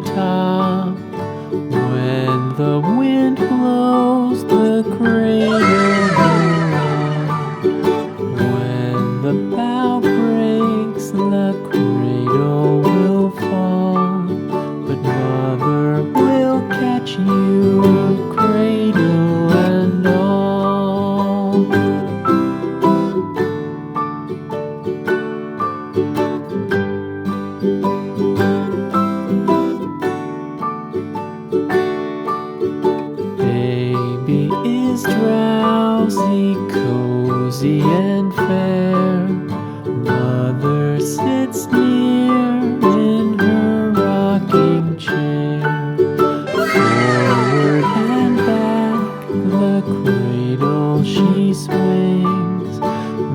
treetop. When the wind blows, the cradle will rock. When the bough breaks, the cradle will fall. But mother will catch you, cradle and all. Baby is drowsy, cozy and fair. Mother sits near in her rocking chair. Forward and back, the cradle she swings.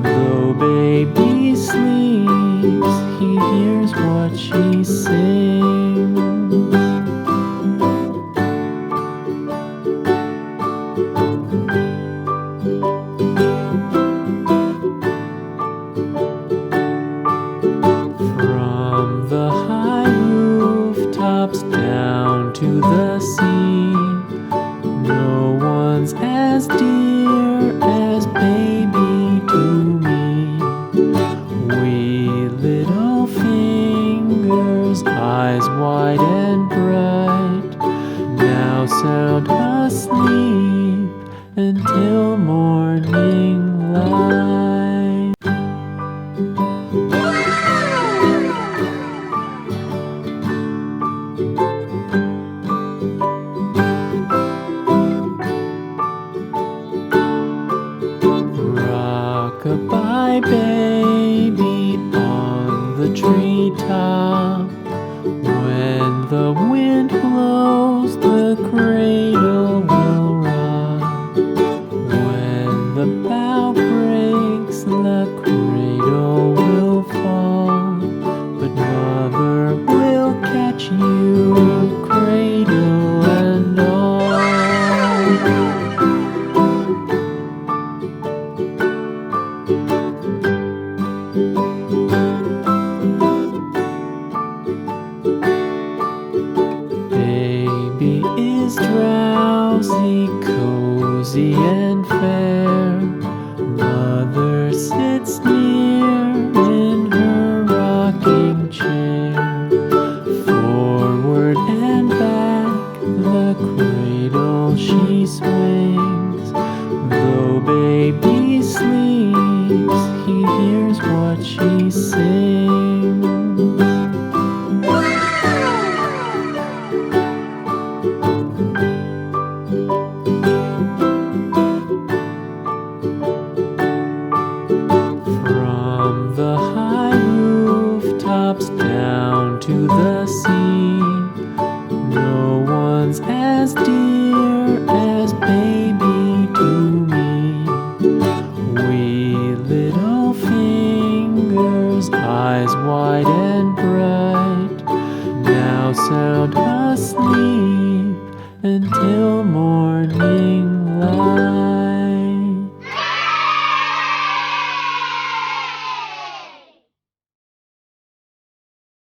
Though baby sleeps, he hears what she sings. From the high rooftops down to the sea, no one's as dear as baby to me. Wee little fingers, eyes wide and bright, now sound asleep until morning light. Rock-a-bye baby on the treetop. When the wind blows,